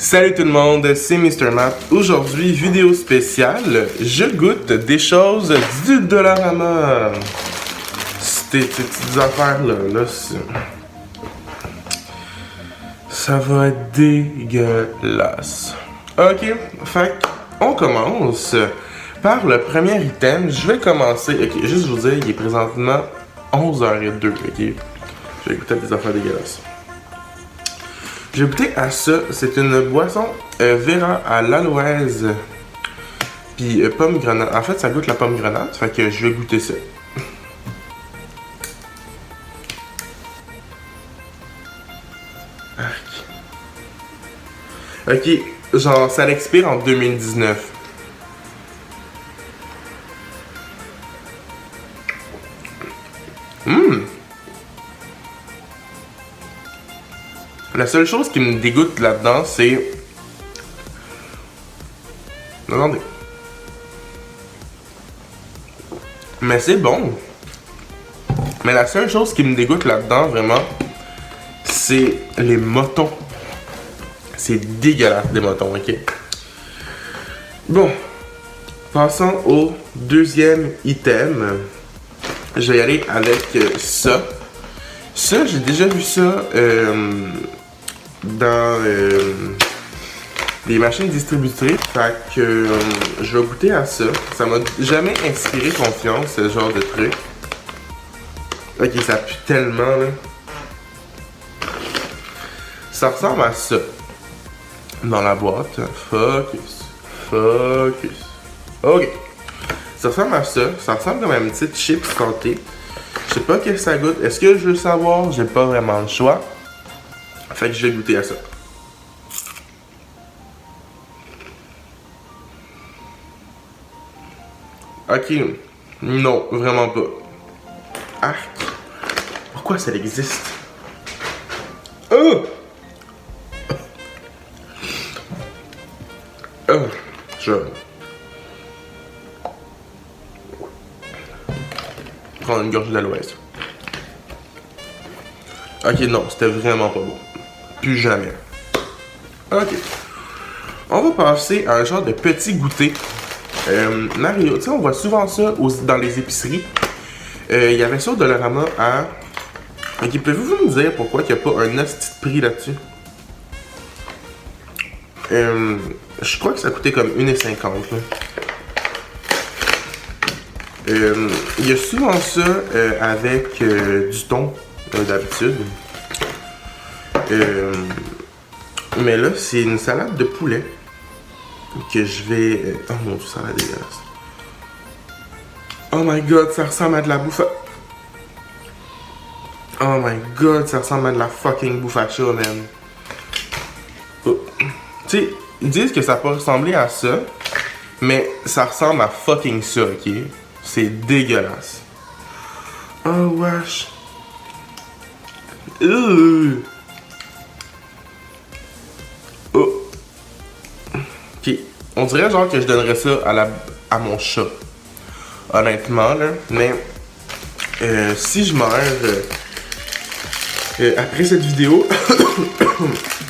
Salut tout le monde, c'est Mr. Matt. Aujourd'hui, vidéo spéciale, je goûte des choses du Dollarama. Ces petites affaires là, ça va être dégueulasse. Ok, fait on commence par le premier item. Je vais commencer, ok, juste vous dire, il est présentement 11h02, ok. Je vais goûter des affaires dégueulasses. J'ai goûté à ça, c'est une boisson Vera à l'aloès puis pomme grenade. En fait, ça goûte la pomme grenade, fait que je vais goûter ça. Ok, genre ça l'expire en 2019. La seule chose qui me dégoûte là-dedans, c'est... Attendez. Mais c'est bon. Mais la seule chose qui me dégoûte là-dedans, vraiment, c'est les motons. C'est dégueulasse, des motons, ok? Bon. Passons au deuxième item. Je vais y aller avec ça. Ça, j'ai déjà vu ça dans les machines distributrices. Fait que je vais goûter à ça. Ça m'a jamais inspiré confiance, ce genre de truc. Ok, ça pue tellement là. Ça ressemble à ça. Dans la boîte. Focus. Focus. Ok. Ça ressemble à ça. Ça ressemble comme à une petite chips santé. Je sais pas qu'est-ce que ça goûte. Est-ce que je veux savoir? J'ai pas vraiment le choix. Fait que je vais goûter à ça. Ok. Non, vraiment pas. Arc. Pourquoi ça existe? Oh! Oh! Je vais prendre une gorgée d'aloès. Ok, non, c'était vraiment pas bon. Plus jamais. Ok. On va passer à un genre de petit goûter. Mario, tu sais, on voit souvent ça dans les épiceries. Il y avait ça au Dollarama à... Ok, pouvez-vous me dire pourquoi il n'y a pas un hostie de prix là-dessus? Je crois que ça coûtait comme 1,50 là. Il y a souvent ça avec du thon d'habitude. Mais là, c'est une salade de poulet que je vais... Oh mon Dieu, ça va dégueulasse. Oh my god, ça ressemble à de la bouffe à... Oh my god, ça ressemble à de la fucking bouffe à chat, man. Oh. Tu sais, ils disent que ça peut ressembler à ça, mais ça ressemble à fucking ça, ok? C'est dégueulasse. Oh wesh. Oh. Ok. On dirait genre que je donnerais ça à mon chat. Honnêtement, là. Mais si je meurs après cette vidéo,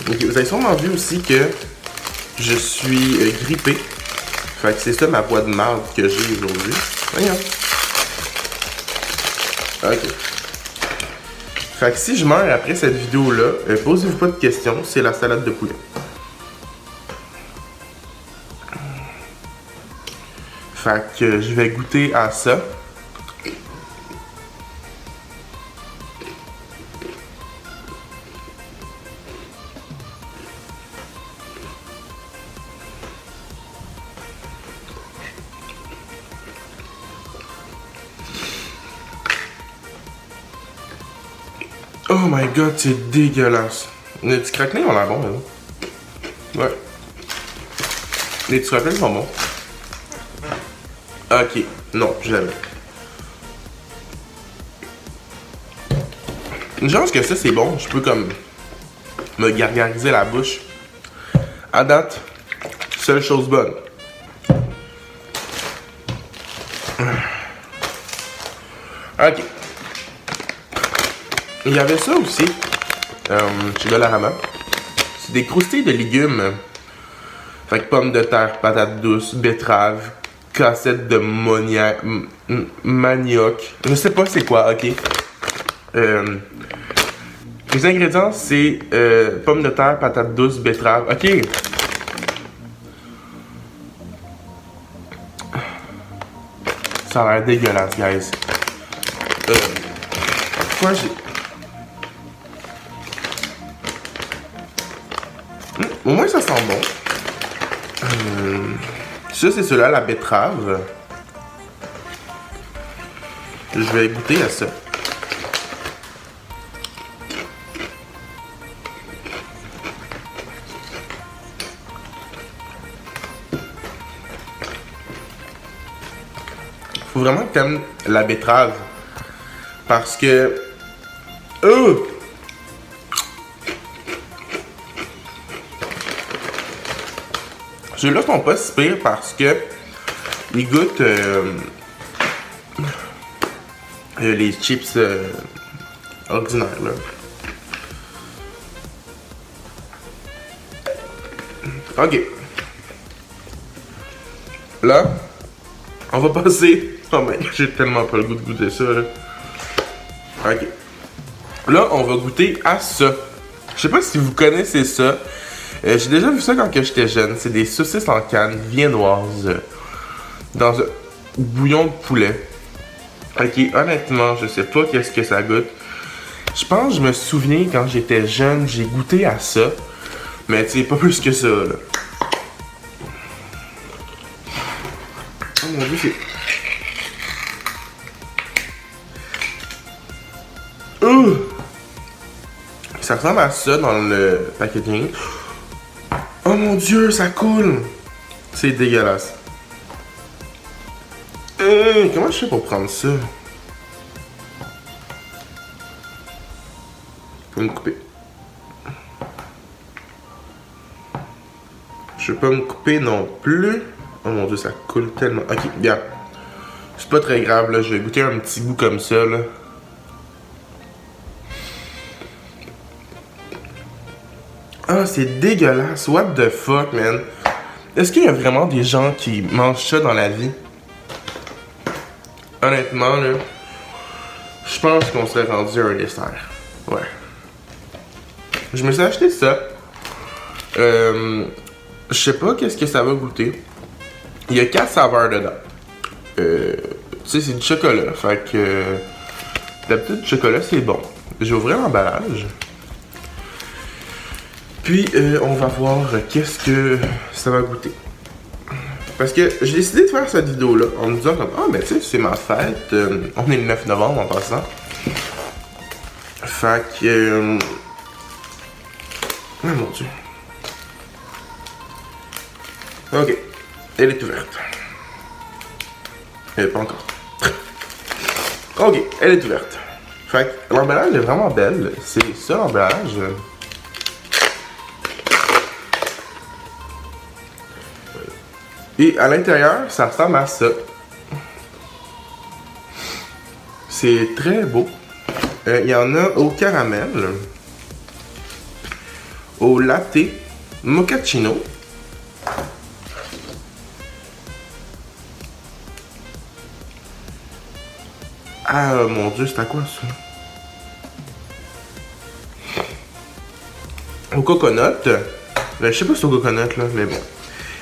okay, vous avez sûrement vu aussi que je suis grippé. Fait que c'est ça ma voix de marde que j'ai aujourd'hui. Voyons. Ok. Fait que si je meurs après cette vidéo-là, posez-vous pas de questions, c'est la salade de poulet. Fait que je vais goûter à ça. Oh my god, c'est dégueulasse. Les petits craquelins ont l'air bons, hein. Ouais. Les petits craquelins sont bons. Ok, non, jamais. Une chance que ça c'est bon, je peux comme me gargariser la bouche. À date, seule chose bonne. Ok. Il y avait ça aussi, chez Dollarama. C'est des croustilles de légumes Fait que pommes de terre, patates douces, betterave, cassette de manioc. Je sais pas c'est quoi, ok. Les ingrédients, c'est pommes de terre, patates douces, betterave. Ok. Ça a l'air dégueulasse, guys. Pourquoi j'ai... Au moins, ça sent bon. Ça, c'est cela, la betterave. Je vais goûter à ça. Faut vraiment que t'aimes la betterave. Parce que... Ceux-là sont pas si pires parce que ils goûtent les chips ordinaires là. Ok. Là, on va passer. Oh mais j'ai tellement pas le goût de goûter ça là. Ok. Là, on va goûter à ça. Je sais pas si vous connaissez ça. J'ai déjà vu ça quand j'étais jeune. C'est des saucisses en canne viennoises dans un bouillon de poulet. Ok, honnêtement, je sais pas qu'est-ce que ça goûte. Je pense que je me souviens quand j'étais jeune, j'ai goûté à ça. Mais tu sais, pas plus que ça là. Oh mon dieu, c'est... Ça ressemble à ça dans le packaging. Oh mon dieu, ça coule! C'est dégueulasse. Comment je fais pour prendre ça? Faut me couper. Je peux pas me couper non plus. Oh mon dieu, ça coule tellement. Ok, bien. C'est pas très grave, là. Je vais goûter un petit goût comme ça, là. Ah, c'est dégueulasse. What the fuck, man? Est-ce qu'il y a vraiment des gens qui mangent ça dans la vie? Honnêtement, là, je pense qu'on serait rendu à un dessert. Ouais. Je me suis acheté ça. Je sais pas qu'est-ce que ça va goûter. Il y a 4 saveurs dedans. Tu sais, c'est du chocolat. Fait que... d'habitude, le chocolat, c'est bon. Je vais ouvrir l'emballage. Puis, on va voir qu'est-ce que ça va goûter. Parce que j'ai décidé de faire cette vidéo-là en me disant comme, ah, mais tu sais, c'est ma fête. On est le 9 novembre en passant. Fait que... oh mon dieu. Ok. Elle est ouverte. Elle est pas encore. Ok, elle est ouverte. Fait que l'emballage est vraiment belle. C'est ça l'emballage. Et à l'intérieur, ça ressemble à ça. C'est très beau. Il y en a au caramel, au latte, mochaccino. Ah mon dieu, c'est à quoi ça? Au coconut. Je sais pas si c'est au coconut là, mais bon.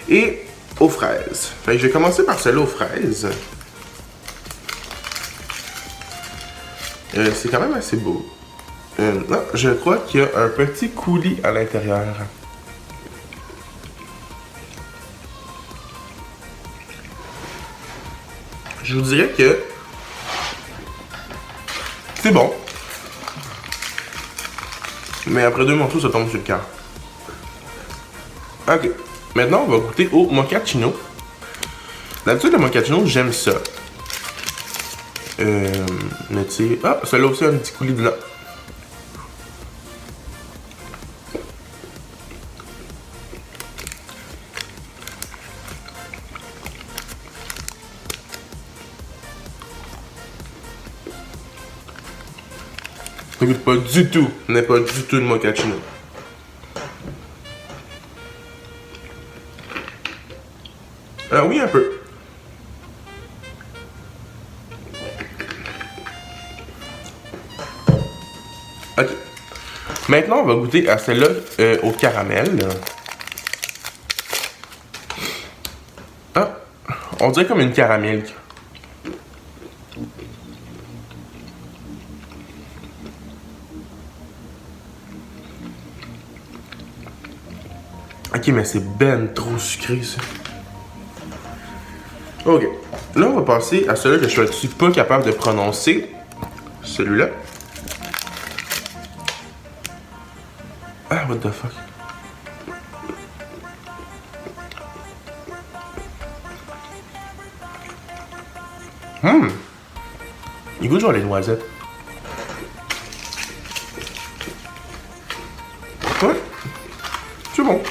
Et aux fraises. Fait que je vais commencer par celle-là aux fraises. C'est quand même assez beau. Non, je crois qu'il y a un petit coulis à l'intérieur. Je vous dirais que c'est bon. Mais après 2 morceaux, ça tombe sur le cœur. Ok. Maintenant, on va goûter au mochaccino. D'habitude, le mochaccino, j'aime ça. Mais tu sais... ah, celui-là aussi a un petit coulis dedans. Ça goûte pas du tout, n'est pas du tout le mochaccino. Oui, un peu. Ok. Maintenant, on va goûter à celle-là au caramel. Ah, on dirait comme une caramel. Ok, mais c'est ben trop sucré, ça. Ok. Là, on va passer à celui-là que je suis pas capable de prononcer. Celui-là. Ah, what the fuck. Il goûte genre les noisettes. Ouais. C'est bon.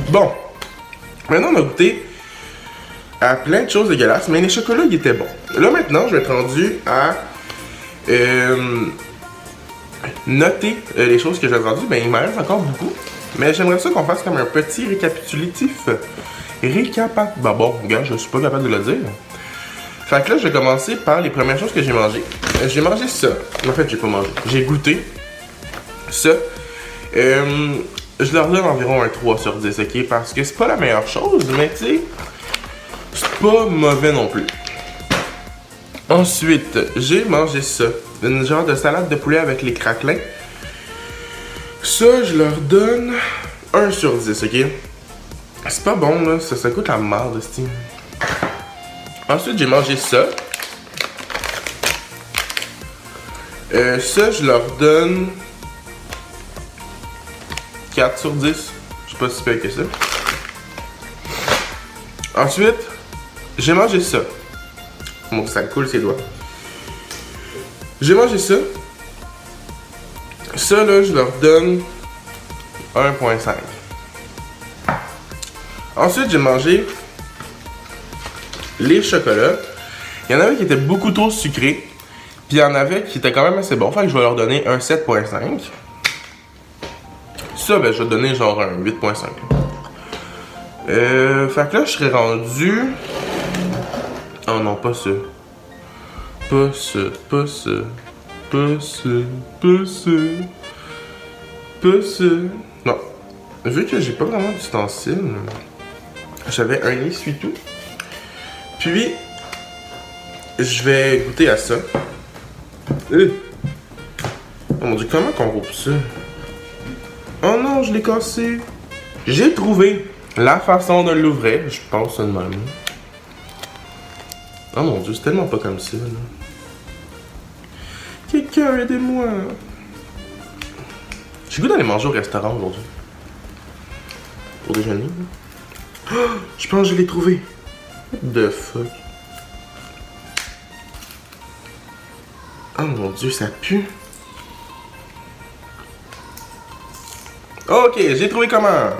Bon. Maintenant, on a goûté à plein de choses dégueulasses, mais les chocolats, ils étaient bons. Là, maintenant, je vais être rendu à noter les choses que j'ai rendues. Ben, il m'en reste encore beaucoup. Mais j'aimerais ça qu'on fasse comme un petit récapitulatif. Bah bon, regarde, je suis pas capable de le dire. Fait que là, je vais commencer par les premières choses que j'ai mangées. J'ai mangé ça. En fait, j'ai pas mangé. J'ai goûté ça. Je leur donne environ un 3 sur 10, ok? Parce que c'est pas la meilleure chose, mais tu sais, c'est pas mauvais non plus. Ensuite, j'ai mangé ça. Une genre de salade de poulet avec les craquelins. Ça, je leur donne 1 sur 10, ok? C'est pas bon, là. Ça coûte la merde, Steve. Ensuite, j'ai mangé ça. Ça, je leur donne 4 sur 10. Je suis pas si pire que ça. Ensuite, j'ai mangé ça. Bon, ça coule ses doigts. J'ai mangé ça. Ça, là, je leur donne 1.5. Ensuite, j'ai mangé les chocolats. Il y en avait qui étaient beaucoup trop sucrés. Puis il y en avait qui étaient quand même assez bons. Fait que je vais leur donner un 7.5. Ça, ben, je vais donner genre un 8.5. Fait que là, je serais rendu... Oh non, pas ça. Pas ça, pas ça. Pas ça, pas ça. Pas ça. Non. Vu que j'ai pas vraiment d'ustensiles, j'avais un essuie-tout. Puis, je vais goûter à ça. Oh mon dieu, comment qu'on roule ça? Oh non, je l'ai cassé. J'ai trouvé la façon de l'ouvrir. Je pense de même. Oh mon dieu, c'est tellement pas comme ça. Là. Quelqu'un, aidez-moi. J'ai goût d'aller manger au restaurant aujourd'hui. Pour déjeuner. Oh, je pense que je l'ai trouvé. What the fuck? Oh mon dieu, ça pue. Ok, j'ai trouvé comment.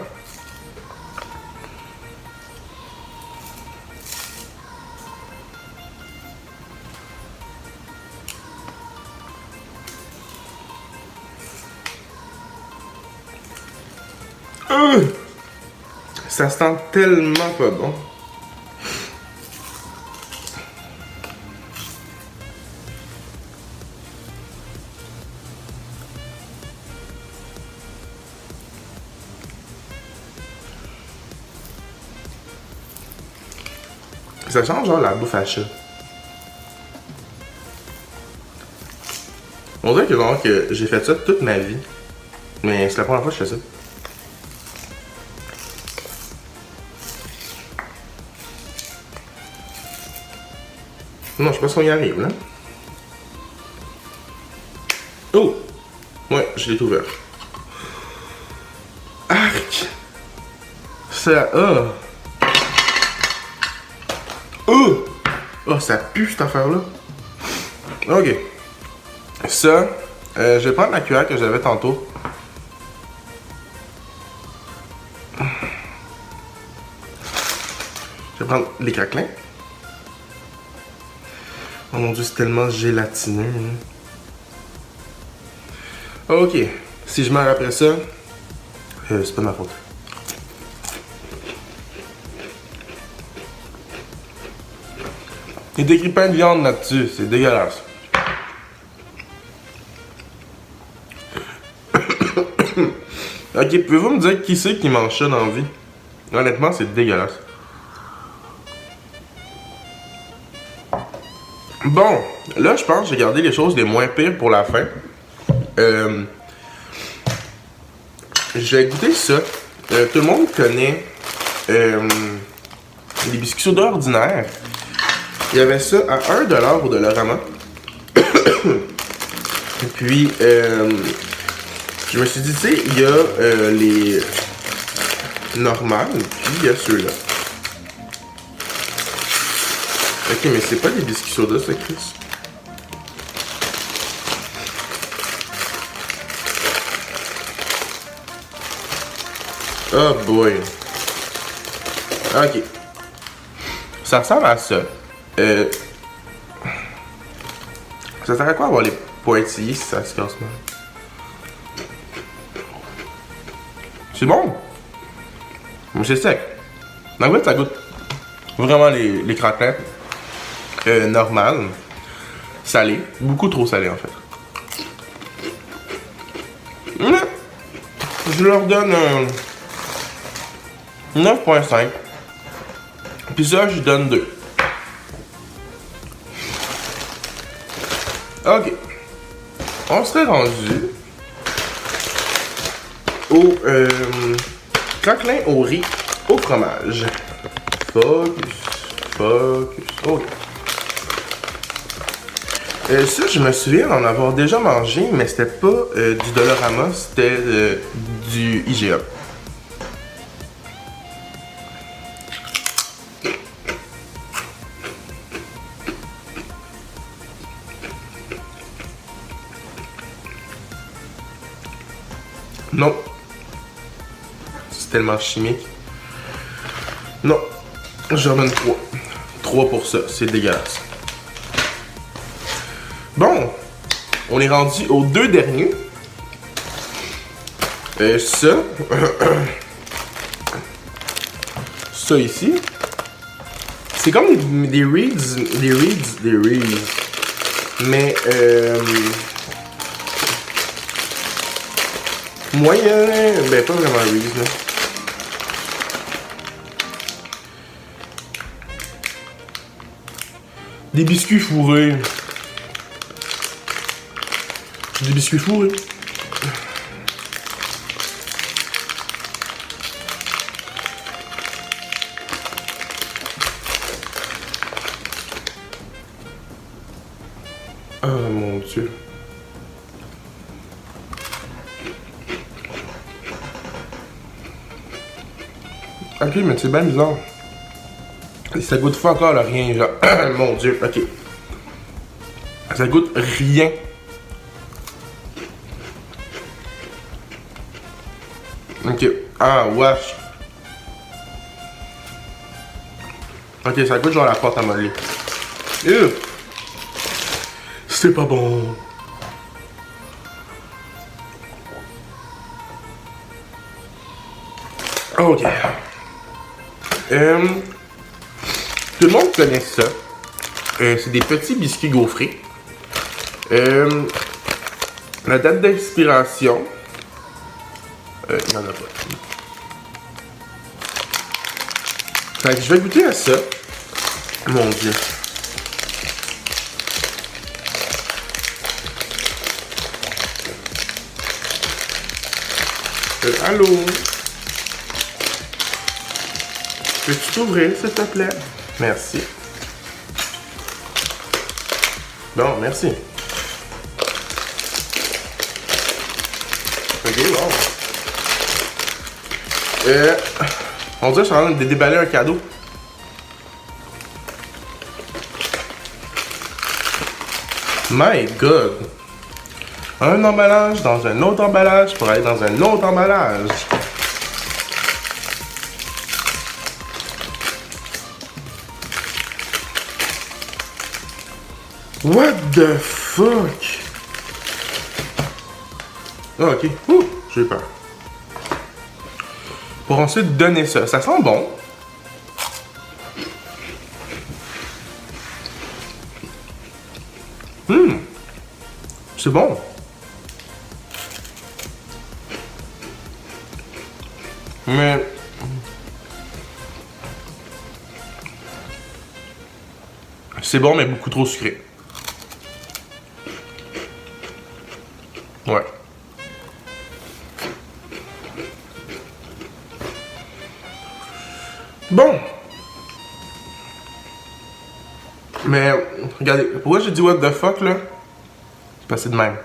Ça sent tellement pas bon. Ça change genre la bouffe à chat. On dirait que, genre, que j'ai fait ça toute ma vie. Mais c'est la première fois que je fais ça. Non, je sais pas si on y arrive, là. Oh! Ouais, je l'ai ouvert. Arc! Ça... Oh! Oh! Oh, ça pue, cette affaire-là. Ok. Ça, je vais prendre la cuillère que j'avais tantôt. Je vais prendre les craquelins. Oh mon dieu, c'est tellement gélatineux. Hein. Ok. Si je meurs après ça, c'est pas de ma faute. Il est écrit pain de viande là-dessus, c'est dégueulasse. Ok, pouvez-vous me dire qui c'est qui mange ça dans la vie? Honnêtement, c'est dégueulasse. Bon, là, je pense que j'ai gardé les choses les moins pires pour la fin. Je vais goûter ça. Tout le monde connaît les biscuits soda ordinaires. Il y avait ça à 1$ au Dollarama. Et puis, je me suis dit, tu sais, il y a les normales, puis il y a ceux-là. Ok, mais c'est pas des biscuits soda, ça, Chris. Oh boy. Ok. Ça ressemble à ça. Ça sert à quoi avoir les pointillés si ça se casse mal? C'est bon. Mais c'est sec. En fait, ça goûte vraiment les craquelins. Normal. Salé. Beaucoup trop salé en fait. Je leur donne un 9.5. Puis ça, je donne 2. Ok. On serait rendu au craquelin au riz au fromage. Focus. Ok. Ça, je me souviens d'en avoir déjà mangé, mais c'était pas du Dollarama, c'était du IGA. Non. C'est tellement chimique. Non. J'en donne 3. 3 pour ça, c'est dégueulasse. Bon, on est rendu aux 2 derniers. Ça. Ça ici. C'est comme des Reeds. Des Reeds. Mais, moyen. Ben, pas vraiment Reeds, là. Des biscuits fourrés. Des biscuits fourrés. Oh mon Dieu. Ok, mais c'est bien bizarre. Ça goûte pas encore là, rien, genre. Mon Dieu, ok. Ça goûte rien. Ok. Ah, wesh. Ok, ça goûte genre la pâte à modeler. C'est pas bon. Ok. Tout le monde connaît ça. C'est des petits biscuits gaufrés. La date d'expiration. Il n'y en a pas. Fait que je vais goûter à ça. Mon Dieu. Allô? Peux-tu t'ouvrir, s'il te plaît? Merci. Bon, merci. Ok, bon. On dirait que je suis en train de déballer un cadeau. My God! Un emballage dans un autre emballage pour aller dans un autre emballage. What the fuck? Ah, ok. Ouh, j'ai eu peur. Pour ensuite donner ça. Ça sent bon. C'est bon. Mais... c'est bon, mais beaucoup trop sucré. Ouais. Bon. Mais, regardez, pourquoi j'ai dit what the fuck, là? C'est passé de même.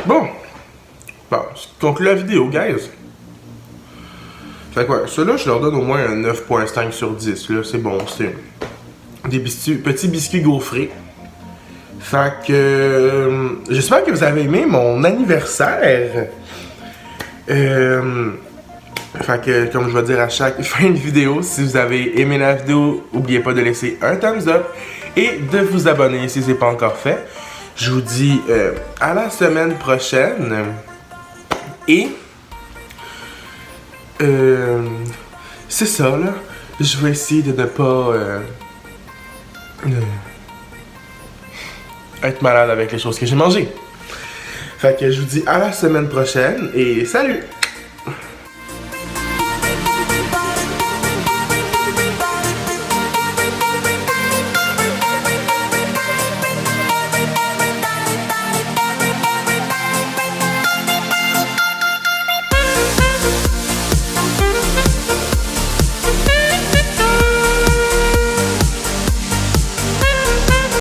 Bon. Bon, ça conclut la vidéo, guys. Fait que ouais, ceux-là, je leur donne au moins un 9.5 sur 10, là. C'est bon, c'est des petits biscuits gaufrés. Fait que... j'espère que vous avez aimé mon anniversaire. Fait que, comme je vais dire à chaque fin de vidéo, si vous avez aimé la vidéo, n'oubliez pas de laisser un thumbs up et de vous abonner si ce n'est pas encore fait. Je vous dis à la semaine prochaine. Et... c'est ça, là. Je vais essayer de ne pas... être malade avec les choses que j'ai mangées. Fait que je vous dis à la semaine prochaine et salut!